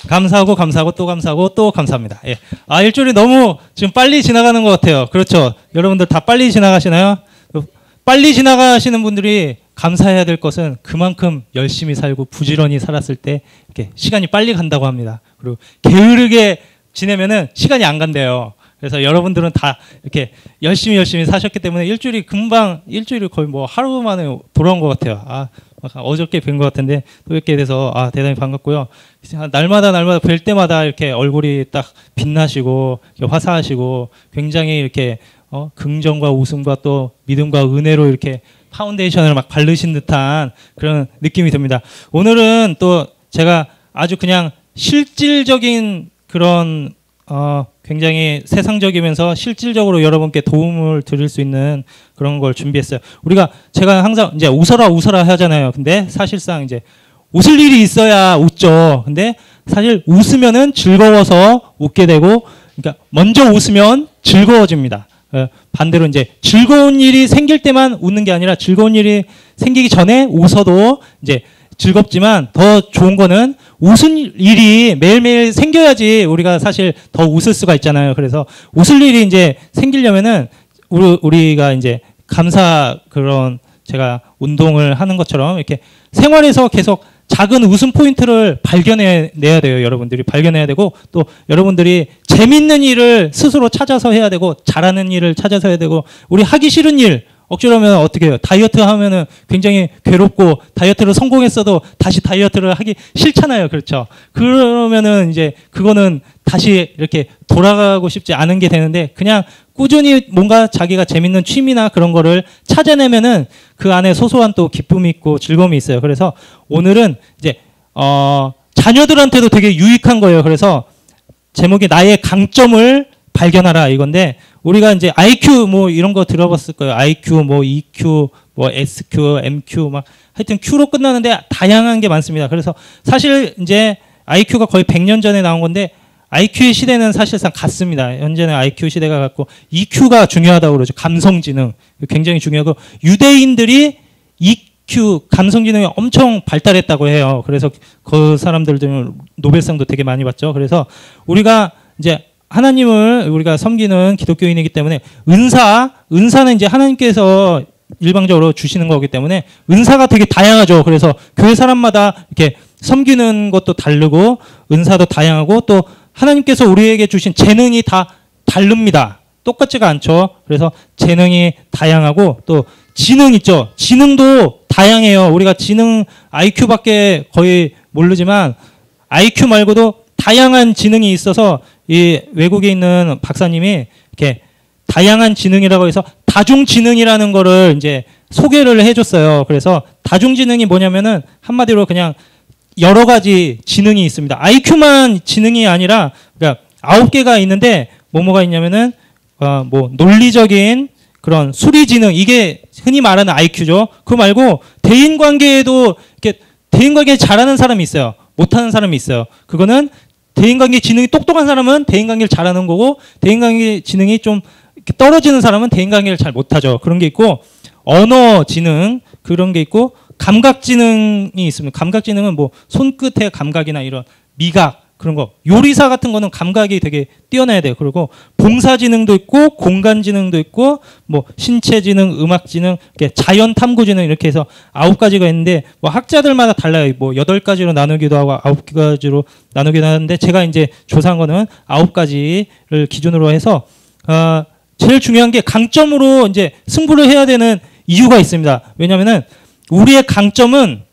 감사하고 감사하고 또 감사하고 또 감사합니다. 예. 아, 일주일이 너무 지금 빨리 지나가는 것 같아요. 그렇죠. 여러분들 다 빨리 지나가시나요? 빨리 지나가시는 분들이 감사해야 될 것은 그만큼 열심히 살고 부지런히 살았을 때 이렇게 시간이 빨리 간다고 합니다. 그리고 게으르게 지내면은 시간이 안 간대요. 그래서 여러분들은 다 이렇게 열심히 사셨기 때문에 일주일이 거의 뭐 하루 만에 돌아온 것 같아요. 아, 어저께 뵌 것 같은데 또 뵙게 돼서 아, 대단히 반갑고요. 날마다 뵐 때마다 이렇게 얼굴이 딱 빛나시고 화사하시고 굉장히 이렇게 긍정과 웃음과 또 믿음과 은혜로 이렇게 파운데이션을 막 바르신 듯한 그런 느낌이 듭니다. 오늘은 또 제가 아주 그냥 실질적인 그런 굉장히 세상적이면서 실질적으로 여러분께 도움을 드릴 수 있는 그런 걸 준비했어요. 제가 항상 이제 웃어라 하잖아요. 근데 사실상 이제 웃을 일이 있어야 웃죠. 근데 사실 웃으면은 즐거워서 웃게 되고, 그러니까 먼저 웃으면 즐거워집니다. 반대로 이제 즐거운 일이 생길 때만 웃는 게 아니라 즐거운 일이 생기기 전에 웃어도 이제 즐겁지만 더 좋은 거는 웃은 일이 매일매일 생겨야지 우리가 사실 더 웃을 수가 있잖아요. 그래서 웃을 일이 이제 생기려면은 우리가 이제 그런 제가 운동을 하는 것처럼 이렇게 생활에서 계속 작은 웃음 포인트를 발견해내야 돼요. 여러분들이 발견해야 되고, 또 여러분들이 재밌는 일을 스스로 찾아서 해야 되고, 잘하는 일을 찾아서 해야 되고, 우리 하기 싫은 일 억지로 하면 어떻게 해요? 다이어트 하면은 굉장히 괴롭고, 다이어트를 성공했어도 다시 다이어트를 하기 싫잖아요. 그렇죠? 그러면은 이제 그거는 다시 이렇게 돌아가고 싶지 않은 게 되는데, 그냥 꾸준히 뭔가 자기가 재밌는 취미나 그런 거를 찾아내면은 그 안에 소소한 또 기쁨이 있고 즐거움이 있어요. 그래서 오늘은 이제 자녀들한테도 되게 유익한 거예요. 그래서 제목이 나의 강점을 발견하라 이건데, 우리가 이제 IQ 뭐 이런 거 들어봤을 거예요. IQ 뭐 EQ 뭐 SQ MQ 막 하여튼 Q로 끝나는데 다양한 게 많습니다. 그래서 사실 이제 IQ가 거의 100년 전에 나온 건데, IQ의 시대는 사실상 같습니다. 현재는 IQ 시대가 같고, EQ가 중요하다고 그러죠. 감성지능 굉장히 중요하고, 유대인들이 EQ 감성지능이 엄청 발달했다고 해요. 그래서 그 사람들도 노벨상도 되게 많이 받죠. 그래서 우리가 이제 하나님을 우리가 섬기는 기독교인이기 때문에 은사는 이제 하나님께서 일방적으로 주시는 거기 때문에 은사가 되게 다양하죠. 그래서 교회 사람마다 이렇게 섬기는 것도 다르고 은사도 다양하고, 또 하나님께서 우리에게 주신 재능이 다 다릅니다. 똑같지가 않죠. 그래서 재능이 다양하고, 또 지능 있죠. 지능도 다양해요. 우리가 지능 IQ밖에 거의 모르지만 IQ 말고도 다양한 지능이 있어서 이 외국에 있는 박사님이 이렇게 다양한 지능이라고 해서 다중지능이라는 거를 이제 소개를 해줬어요. 그래서 다중지능이 뭐냐면은 한마디로 그냥 여러 가지 지능이 있습니다. IQ만 지능이 아니라, 그러니까 9개가 있는데 뭐가 있냐면은 뭐 논리적인 그런 수리지능, 이게 흔히 말하는 IQ죠. 그거 말고 대인관계에도 이렇게 대인관계 잘하는 사람이 있어요. 못하는 사람이 있어요. 그거는 대인관계 지능이 똑똑한 사람은 대인관계를 잘하는 거고, 대인관계 지능이 좀 이렇게 떨어지는 사람은 대인관계를 잘 못하죠. 그런 게 있고, 언어 지능 그런 게 있고, 감각 지능이 있습니다. 감각 지능은 뭐 손끝의 감각이나 이런 미각 그런 거, 요리사 같은 거는 감각이 되게 뛰어나야 돼요. 그리고 봉사 지능도 있고, 공간 지능도 있고, 뭐 신체 지능, 음악 지능, 자연 탐구 지능 이렇게 해서 9가지가 있는데, 뭐 학자들마다 달라요. 뭐 8가지로 나누기도 하고 9가지로 나누기도 하는데, 제가 이제 조사한 거는 9가지를 기준으로 해서 제일 중요한 게 강점으로 이제 승부를 해야 되는 이유가 있습니다. 왜냐면은 우리의 강점은,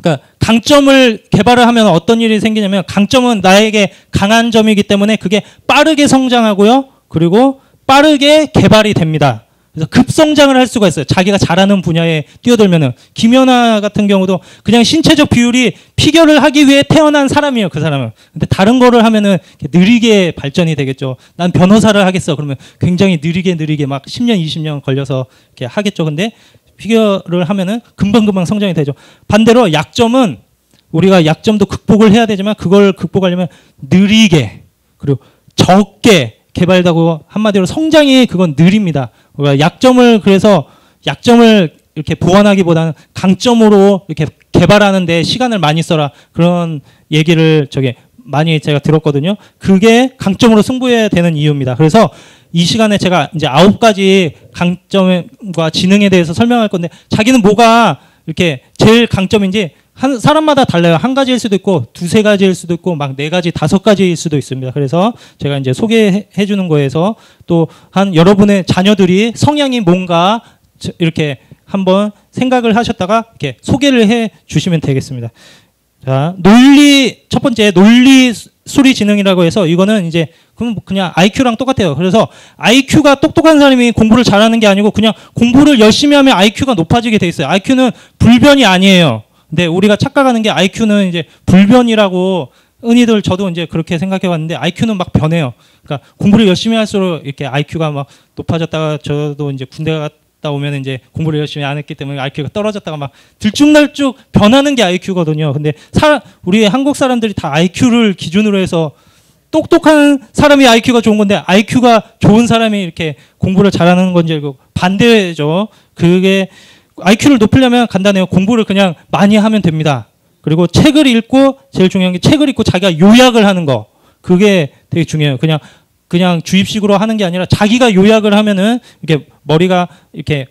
그러니까 강점을 개발을 하면 어떤 일이 생기냐면, 강점은 나에게 강한 점이기 때문에 그게 빠르게 성장하고요. 그리고 빠르게 개발이 됩니다. 그래서 급성장을 할 수가 있어요. 자기가 잘하는 분야에 뛰어들면은. 김연아 같은 경우도 그냥 신체적 비율이 피겨를 하기 위해 태어난 사람이에요. 그 사람은. 근데 다른 거를 하면은 느리게 발전이 되겠죠. 난 변호사를 하겠어. 그러면 굉장히 느리게 막 10년, 20년 걸려서 이렇게 하겠죠. 근데 피겨를 하면은 금방금방 성장이 되죠. 반대로 약점은, 우리가 약점도 극복을 해야 되지만 그걸 극복하려면 느리게 그리고 적게 개발되고, 한마디로 성장이 그건 느립니다. 그래서 약점을 이렇게 보완하기보다는 강점으로 이렇게 개발하는데 시간을 많이 써라, 그런 얘기를 많이 제가 들었거든요. 그게 강점으로 승부해야 되는 이유입니다. 그래서 이 시간에 제가 이제 9가지 강점과 지능에 대해서 설명할 건데 자기는 뭐가 이렇게 제일 강점인지 한 사람마다 달라요. 한 가지일 수도 있고 두세 가지일 수도 있고 막 4가지, 5가지일 수도 있습니다. 그래서 제가 이제 소개해 주는 거에서 또 한 여러분의 자녀들이 성향이 뭔가 이렇게 한번 생각을 하셨다가 이렇게 소개를 해 주시면 되겠습니다. 자, 첫 번째 논리 수리 지능이라고 해서 이거는 이제 그냥 IQ랑 똑같아요. 그래서 IQ가 똑똑한 사람이 공부를 잘하는 게 아니고 그냥 공부를 열심히 하면 IQ가 높아지게 돼 있어요. IQ는 불변이 아니에요. 근데 우리가 착각하는 게 IQ는 이제 불변이라고 흔히들 저도 이제 그렇게 생각해 왔는데 IQ는 막 변해요. 그러니까 공부를 열심히 할수록 이렇게 IQ가 막 높아졌다가 저도 이제 군대 갔다 오면 이제 공부를 열심히 안 했기 때문에 IQ가 떨어졌다가 막 들쭉날쭉 변하는 게 IQ거든요. 근데 우리 한국 사람들이 다 IQ를 기준으로 해서 똑똑한 사람이 IQ가 좋은 건데 IQ가 좋은 사람이 이렇게 공부를 잘하는 건지 알고 반대죠. 그게 IQ를 높이려면 간단해요. 공부를 그냥 많이 하면 됩니다. 그리고 책을 읽고 제일 중요한 게 책을 읽고 자기가 요약을 하는 거. 그게 되게 중요해요. 그냥 주입식으로 하는 게 아니라 자기가 요약을 하면은 이렇게 머리가 이렇게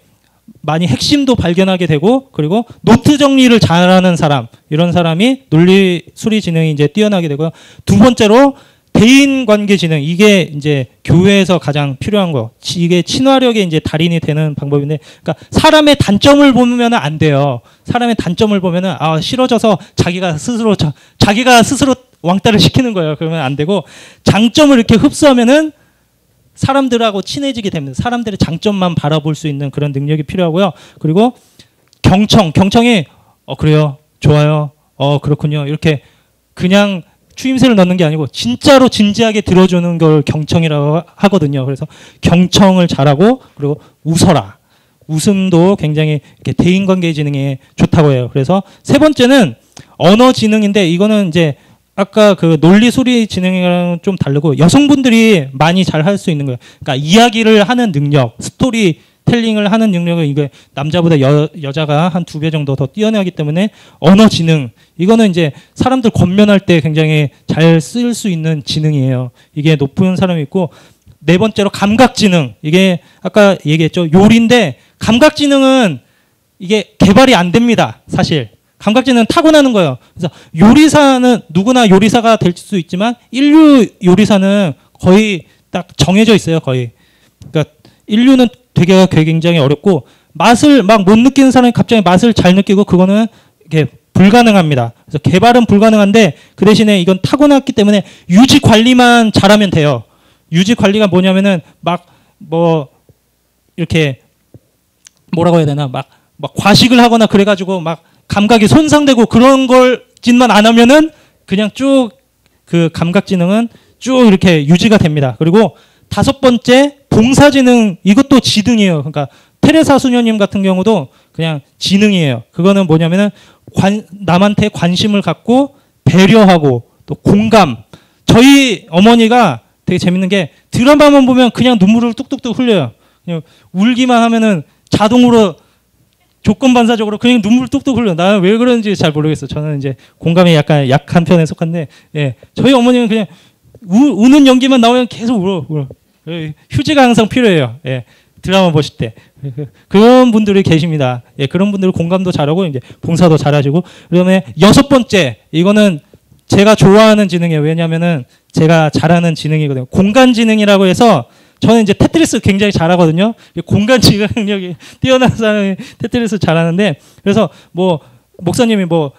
많이 핵심도 발견하게 되고 그리고 노트 정리를 잘하는 사람 이런 사람이 논리 수리 지능이 이제 뛰어나게 되고요. 두 번째로 대인 관계 지능 이게 이제 교회에서 가장 필요한 거. 이게 친화력의 이제 달인이 되는 방법인데, 그러니까 사람의 단점을 보면 안 돼요. 사람의 단점을 보면은 싫어져서 자기가 스스로 왕따를 시키는 거예요. 그러면 안 되고 장점을 이렇게 흡수하면은 사람들하고 친해지게 됩니다. 사람들의 장점만 바라볼 수 있는 그런 능력이 필요하고요. 그리고 경청이 그래요, 좋아요, 그렇군요 이렇게 그냥 추임새를 넣는 게 아니고 진짜로 진지하게 들어주는 걸 경청이라고 하거든요. 그래서 경청을 잘하고 그리고 웃어라. 웃음도 굉장히 이렇게 대인관계 지능에 좋다고 해요. 그래서 세 번째는 언어 지능인데 이거는 이제 아까 그 논리 소리 지능이랑 좀 다르고 여성분들이 많이 잘 할 수 있는 거예요. 그러니까 이야기를 하는 능력, 스토리 텔링을 하는 능력은 이게 남자보다 여자가 한 2배 정도 더 뛰어나기 때문에 언어 지능 이거는 이제 사람들 권면할 때 굉장히 잘 쓸 수 있는 지능이에요. 이게 높은 사람이 있고 네 번째로 감각 지능 이게 아까 얘기했죠. 요리인데 감각 지능은 이게 개발이 안 됩니다. 사실 감각 지능은 타고나는 거예요. 그래서 요리사는 누구나 요리사가 될 수 있지만 인류 요리사는 거의 딱 정해져 있어요. 거의 그러니까 인류는 되게 굉장히 어렵고 맛을 막 못 느끼는 사람이 갑자기 맛을 잘 느끼고 그거는 이게 불가능합니다. 그래서 개발은 불가능한데 그 대신에 이건 타고났기 때문에 유지 관리만 잘하면 돼요. 유지 관리가 뭐냐면은 막 뭐 이렇게 뭐라고 해야 되나 막 과식을 하거나 그래가지고 막 감각이 손상되고 그런 걸 짓만 안 하면은 그냥 쭉 그 감각 지능은 쭉 이렇게 유지가 됩니다. 그리고 5번째 봉사지능 이것도 지능이에요. 그러니까 테레사 수녀님 같은 경우도 그냥 지능이에요. 그거는 뭐냐면은 남한테 관심을 갖고 배려하고 또 공감. 저희 어머니가 되게 재밌는 게 드라마만 보면 그냥 눈물을 뚝뚝뚝 흘려요. 그냥 울기만 하면은 자동으로 조건반사적으로 그냥 눈물 뚝뚝 흘려. 나는 왜 그런지 잘 모르겠어. 저는 이제 공감이 약간 약한 편에 속한데, 예. 저희 어머니는 그냥 우는 연기만 나오면 계속 울어. 휴지가 항상 필요해요. 예. 드라마 보실 때. 그런 분들이 계십니다. 예. 그런 분들 공감도 잘하고, 이제 봉사도 잘하시고. 그다음에 6번째, 이거는 제가 좋아하는 지능이에요. 왜냐면은 제가 잘하는 지능이거든요. 공간 지능이라고 해서 저는 이제 테트리스 굉장히 잘하거든요. 공간 지능력이 뛰어난 사람이 테트리스 잘하는데 그래서 뭐 목사님이 뭐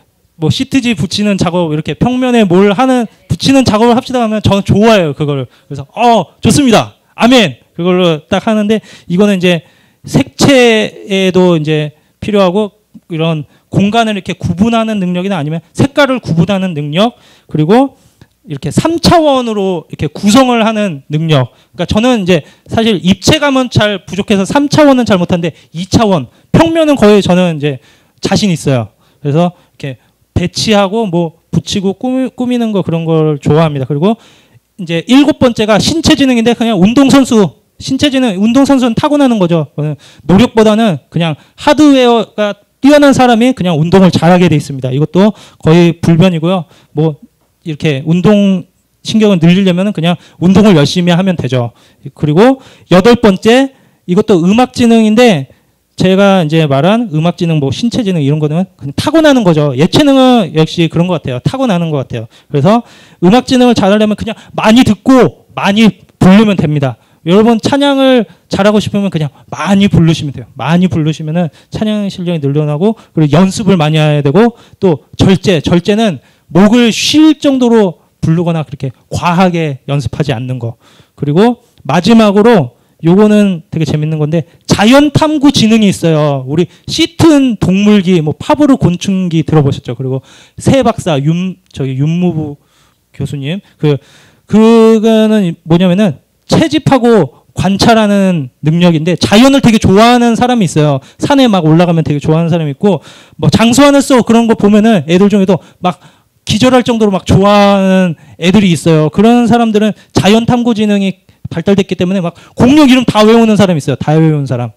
시트지 붙이는 작업 이렇게 평면에 붙이는 작업을 합시다 하면 저는 좋아해요. 그거를. 그래서 좋습니다. 아멘. 그걸로 딱 하는데 이거는 이제 색채에도 이제 필요하고 이런 공간을 이렇게 구분하는 능력이나 아니면 색깔을 구분하는 능력 그리고 이렇게 3차원으로 이렇게 구성을 하는 능력. 그러니까 저는 이제 사실 입체감은 잘 부족해서 3차원은 잘 못하는데 2차원 평면은 거의 저는 이제 자신 있어요. 그래서 이렇게 배치하고 뭐 붙이고 꾸미는 거 그런 걸 좋아합니다. 그리고 이제 7번째가 신체 지능인데 그냥 운동선수. 신체 지능, 운동선수는 타고나는 거죠. 노력보다는 그냥 하드웨어가 뛰어난 사람이 그냥 운동을 잘하게 돼 있습니다. 이것도 거의 불변이고요. 뭐 이렇게 운동 신경을 늘리려면 그냥 운동을 열심히 하면 되죠. 그리고 8번째, 이것도 음악지능인데 제가 이제 말한 음악지능, 뭐 신체지능 이런 거는 그냥 타고나는 거죠. 예체능은 역시 그런 것 같아요. 타고나는 것 같아요. 그래서 음악지능을 잘하려면 그냥 많이 듣고 많이 부르면 됩니다. 여러분 찬양을 잘하고 싶으면 그냥 많이 부르시면 돼요. 많이 부르시면은 찬양 실력이 늘어나고, 그리고 연습을 많이 해야 되고, 또 절제는 목을 쉴 정도로 부르거나 그렇게 과하게 연습하지 않는 거. 그리고 마지막으로 요거는 되게 재밌는 건데, 자연 탐구 지능이 있어요. 우리 시튼 동물기, 뭐 파브르 곤충기 들어보셨죠? 그리고 새 박사 윤무부 교수님, 그거는 뭐냐면은 채집하고 관찰하는 능력인데, 자연을 되게 좋아하는 사람이 있어요. 산에 막 올라가면 되게 좋아하는 사람이 있고, 뭐 장수하늘소 그런 거 보면은 애들 중에도 막 기절할 정도로 막 좋아하는 애들이 있어요. 그런 사람들은 자연 탐구 지능이 발달됐기 때문에 막 공룡 이름 다 외우는 사람이 있어요. 다 외우는 사람.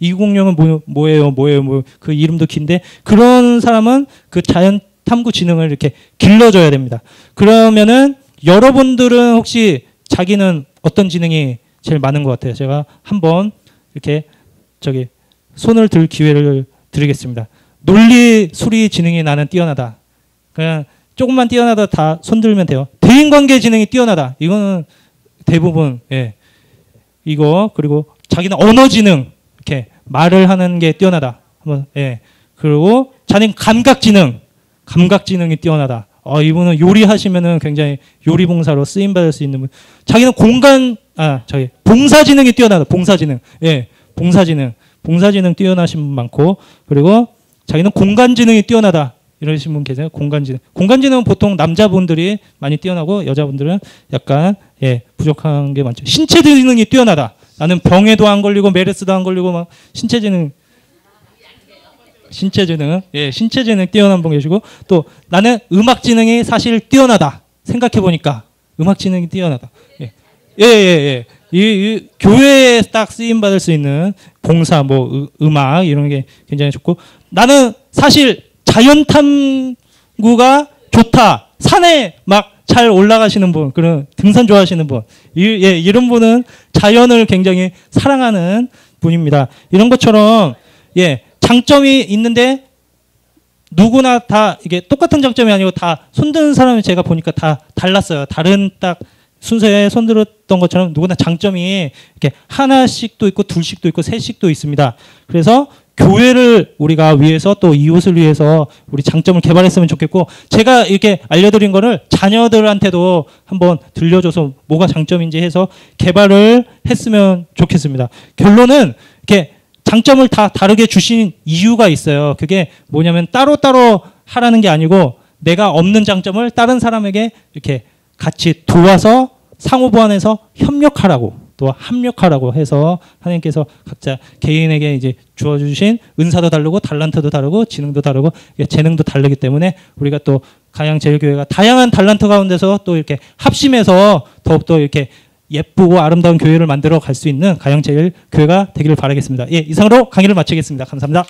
이 공룡은 뭐예요? 그 이름도 긴데, 그런 사람은 그 자연 탐구 지능을 이렇게 길러줘야 됩니다. 그러면은 여러분들은 혹시 자기는 어떤 지능이 제일 많은 것 같아요? 제가 한번 이렇게 손을 들 기회를 드리겠습니다. 논리 수리 지능이 나는 뛰어나다. 그냥 조금만 뛰어나다 다 손들면 돼요. 대인관계 지능이 뛰어나다. 이거는 대부분, 예. 이거, 그리고 자기는 언어 지능, 이렇게 말을 하는 게 뛰어나다. 한번, 예. 그리고 자기는 감각 지능이 뛰어나다. 이분은 요리하시면은 굉장히 요리봉사로 쓰임받을 수 있는 분. 자기는 봉사 지능이 뛰어나다. 봉사 지능. 예. 봉사 지능 뛰어나신 분 많고, 그리고 자기는 공간 지능이 뛰어나다. 이러신 분 계세요. 공간 지능은 보통 남자분들이 많이 뛰어나고, 여자분들은 약간, 예, 부족한 게 많죠. 신체 지능이 뛰어나다. 나는 병에도 안 걸리고, 메르스도 안 걸리고, 막, 신체 지능 뛰어난 분 계시고, 또 나는 음악 지능이 사실 뛰어나다. 생각해보니까, 음악 지능이 뛰어나다. 예. 이 교회에 딱 쓰임받을 수 있는 봉사, 뭐, 음악, 이런 게 굉장히 좋고, 나는 사실 자연 탐구가 좋다. 산에 막 잘 올라가시는 분, 그런 등산 좋아하시는 분, 이런 분은 자연을 굉장히 사랑하는 분입니다. 이런 것처럼, 예, 장점이 있는데 누구나 다 이게 똑같은 장점이 아니고 다 손드는 사람이 제가 보니까 다 달랐어요. 다른 딱 순서에 손들었던 것처럼 누구나 장점이 이렇게 하나씩도 있고 둘씩도 있고 셋씩도 있습니다. 그래서 교회를 우리가 위해서, 또 이웃을 위해서 우리 장점을 개발했으면 좋겠고, 제가 이렇게 알려드린 거를 자녀들한테도 한번 들려줘서 뭐가 장점인지 해서 개발을 했으면 좋겠습니다. 결론은 이렇게 장점을 다 다르게 주신 이유가 있어요. 그게 뭐냐면 따로따로 하라는 게 아니고, 내가 없는 장점을 다른 사람에게 이렇게 같이 도와서 상호 보완해서 협력하라고, 또 합력하라고 해서 하나님께서 각자 개인에게 이제 주어주신 은사도 다르고, 달란트도 다르고, 지능도 다르고, 재능도 다르기 때문에 우리가 또 가양제일교회가 다양한 달란트 가운데서 또 이렇게 합심해서 더욱더 이렇게 예쁘고 아름다운 교회를 만들어 갈 수 있는 가양제일교회가 되기를 바라겠습니다. 예, 이상으로 강의를 마치겠습니다. 감사합니다.